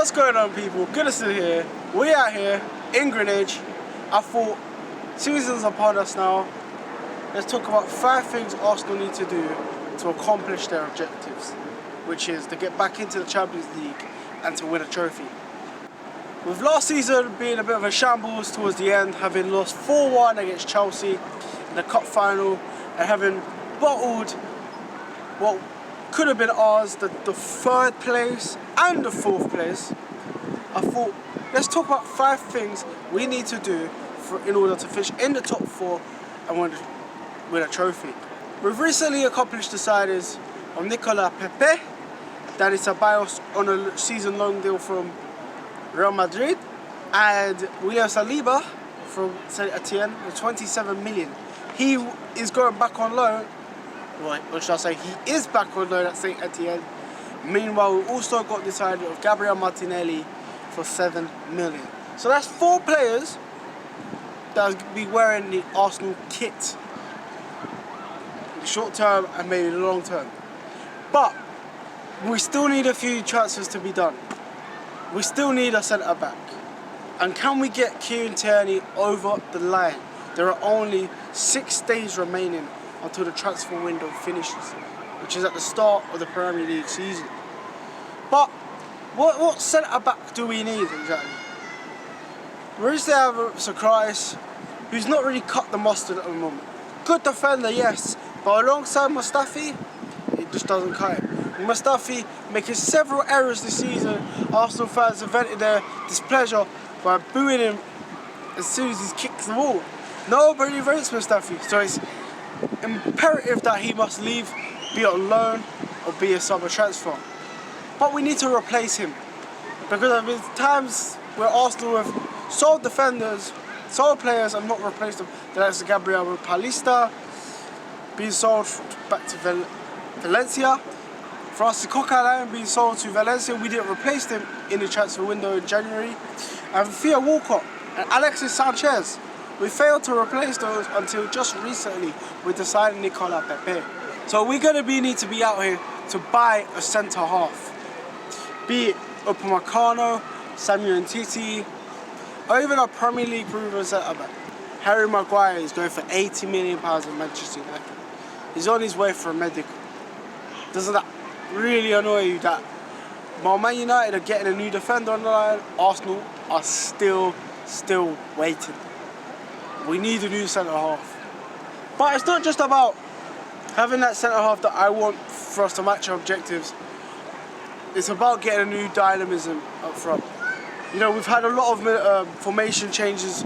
What's going on, people? Good to see you here. We out here in Greenwich. I thought season's upon us now. Let's talk about 5 things Arsenal need to do to accomplish their objectives, which is to get back into the Champions League and to win a trophy. With last season being a bit of a shambles towards the end, having lost 4-1 against Chelsea in the cup final and having bottled what could have been ours, the 3rd place and the 4th place, I thought let's talk about 5 things we need to do in order to finish in the top 4 and win a trophy. We've recently accomplished the signings of Nicolas Pepe, that is a Ceballos on a season-long deal from Real Madrid, and William Saliba from Saint Etienne with 27 million. He is going back on loan. Or should I say, he is back on loan at Saint Etienne. Meanwhile, we also got the signing of Gabriel Martinelli for 7 million. So that's 4 players that will be wearing the Arsenal kit in the short term and maybe the long term. But we still need a few transfers to be done. We still need a centre back. And can we get Kieran Tierney over the line? There are only 6 days remaining until the transfer window finishes, which is at the start of the Premier League season. But what centre back do we need exactly? We used to have Sokratis, who's not really cut the mustard at the moment. Good defender, yes, but alongside Mustafi, it just doesn't cut it. Mustafi making several errors this season. Arsenal fans have vented their displeasure by booing him as soon as he kicks the ball. Nobody rates Mustafi, so it's imperative that he must leave, be on loan or be a summer transfer. But we need to replace him, because there have been times where Arsenal have sold defenders, sold players and not replaced them. That's Gabriel Paulista being sold back to Valencia. Francis Coquelin being sold to Valencia. We didn't replace them in the transfer window in January. And Theo Walcott and Alexis Sanchez, we failed to replace those until just recently with the signing of Nicolas Pepe. So we're going to need to be out here to buy a centre half. Be it Upamecano, Samuel Ntiti, or even a Premier League proven centre back. Harry Maguire is going for £80 million in Manchester United. He's on his way for a medical. Doesn't that really annoy you that while Man United are getting a new defender on the line, Arsenal are still waiting? We need a new centre half. But it's not just about having that centre half that I want for us to match our objectives. It's about getting a new dynamism up front. You know, we've had a lot of formation changes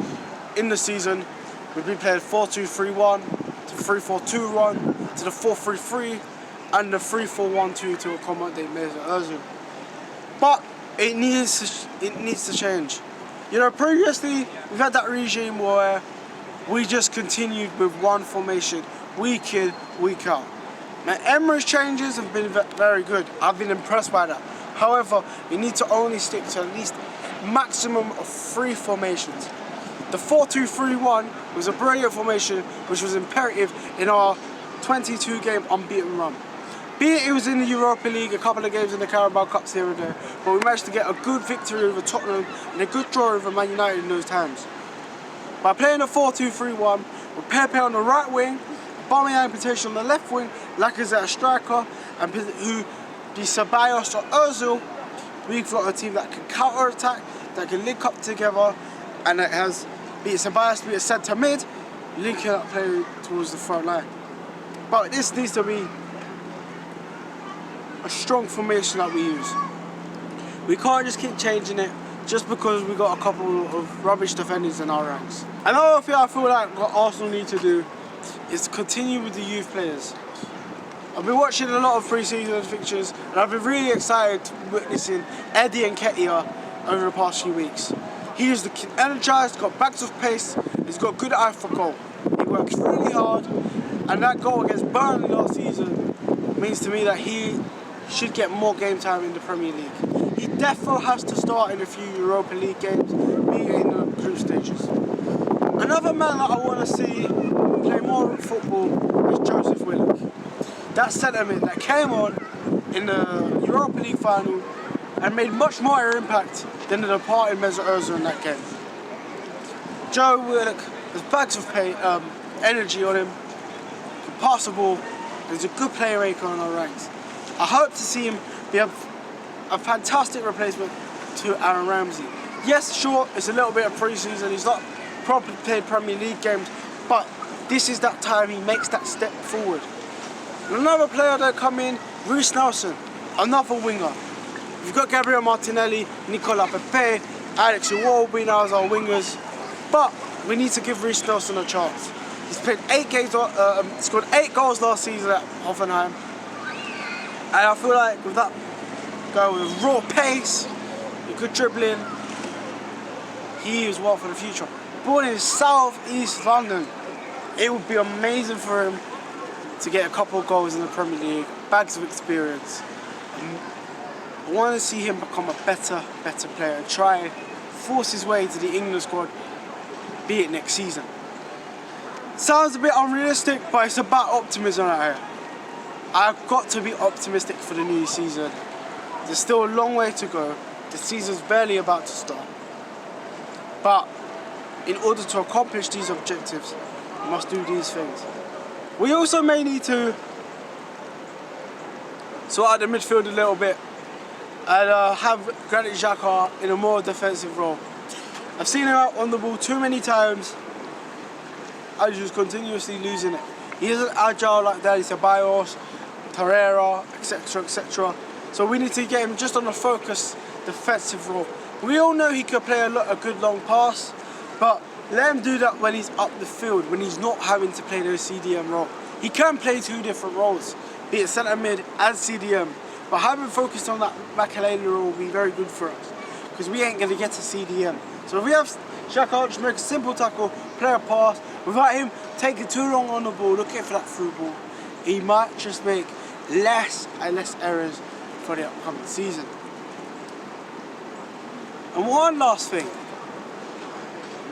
in the season. We've been playing 4-2-3-1 to 3-4-2-1 to the 4-3-3 and the 3-4-1-2 to accommodate Mesut Ozil. But it needs to change. You know, previously we've had that regime where we just continued with one formation week in, week out. Now, Emery's changes have been very good. I've been impressed by that. However, you need to only stick to at least maximum of 3 formations. The 4-2-3-1 was a brilliant formation which was imperative in our 22-game unbeaten run. Be it was in the Europa League, a couple of games in the Carabao Cups here and there, but we managed to get a good victory over Tottenham and a good draw over Man United in those times. By playing a 4-2-3-1, with Pepe on the right wing, Aubameyang potential on the left wing, Lacazette a striker, and who the Ceballos or Ozil, we've got a team that can counter-attack, that can link up together, and that has, be it Ceballos, be it centre mid, linking up play towards the front line. But this needs to be a strong formation that we use. We can't just keep changing it just because we got a couple of rubbish defenders in our ranks. Another thing I feel like what Arsenal need to do is continue with the youth players. I've been watching a lot of pre-season fixtures and I've been really excited witnessing Eddie Nketiah over the past few weeks. He is energised, got bags of pace, he's got good eye for goal. He works really hard, and that goal against Burnley last season means to me that he should get more game time in the Premier League. He definitely has to start in a few Europa League games, be it in the group stages. Another man that I want to see play more football is Joseph Willock. That centre mid that came on in the Europa League final and made much more impact than the departing Mesut Ozil in that game. Joe Willock has bags of energy on him, can pass the ball, he's a good playmaker on our ranks. I hope to see him be a fantastic replacement to Aaron Ramsey. Yes, sure, it's a little bit of pre-season, he's not properly played Premier League games, but this is that time he makes that step forward. Another player that come in, Reiss Nelson, another winger. We've got Gabriel Martinelli, Nicolas Pepe, Alex Iwobi now as our wingers, but we need to give Reiss Nelson a chance. He's played 8 games, scored 8 goals last season at Hoffenheim, and I feel like with that guy with raw pace, good dribbling, he is well for the future. Born in South East London, it would be amazing for him to get a couple of goals in the Premier League, bags of experience. I want to see him become a better player and try and force his way to the England squad, be it next season. Sounds a bit unrealistic, but it's about optimism right here. I've got to be optimistic for the new season. There's still a long way to go. The season's barely about to start. But in order to accomplish these objectives, we must do these things. We also may need to sort out the midfield a little bit and have Granit Xhaka in a more defensive role. I've seen him out on the ball too many times and just continuously losing it. He isn't agile like Dani Ceballos, Torreira, etc, etc. So we need to get him just on a focused defensive role. We all know he could play a good long pass, but let him do that when he's up the field, when he's not having to play those CDM role. He can play 2 different roles, be it centre mid and CDM, but having focused on that Makelele role will be very good for us, because we ain't going to get to CDM. So if we have Xhaka just make a simple tackle, play a pass, without him taking too long on the ball, looking for that through ball, he might just make less and less errors for the upcoming season. And one last thing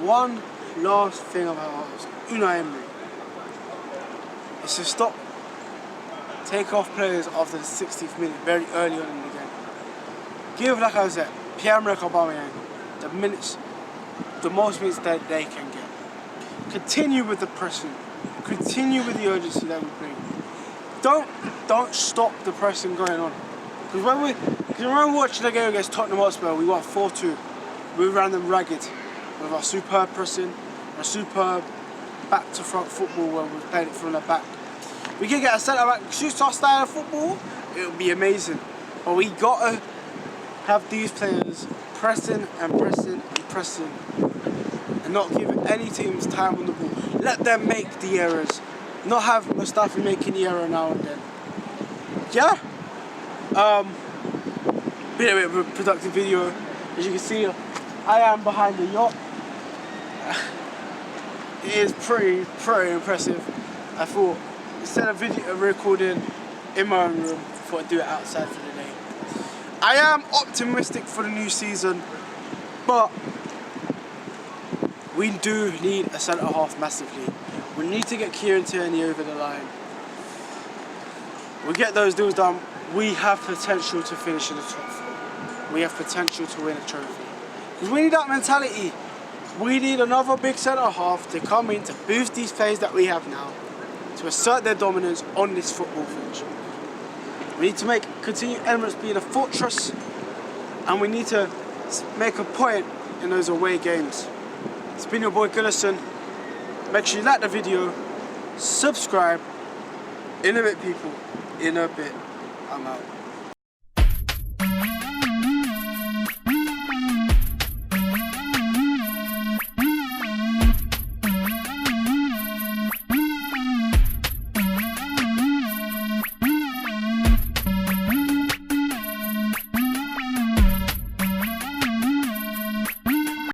about Unai Emery is to stop take off players after the 60th minute very early on in the game. Give, like I said, Pierre-Emerick Aubameyang the most minutes that they can get. Continue with the pressing, continue with the urgency that we bring. Don't stop the pressing going on. Because when we watched the game against Tottenham Hotspur, we won 4-2. We ran them ragged with our superb pressing, our superb back to front football when we played it from the back. We can get a centre back suits our style of football, it would be amazing. But we gotta have these players pressing and pressing and pressing, and not give any teams time on the ball. Let them make the errors, not have Mustafi making the error now and then. Yeah. Been a bit of a productive video. As you can see, I am behind the yacht. It is pretty impressive. I thought, instead of video recording in my own room, I thought I'd do it outside for the day. I am optimistic for the new season, but we do need a centre half massively. We need to get Kieran Tierney over the line. We get those deals done, we have potential to finish in the top 4. We have potential to win a trophy. Because we need that mentality. We need another big centre half to come in to boost these players that we have now, to assert their dominance on this football pitch. We need to continue Emirates being a fortress, and we need to make a point in those away games. It's been your boy Gullison. Make sure you like the video, subscribe. In a bit, people. In a bit. I'm out.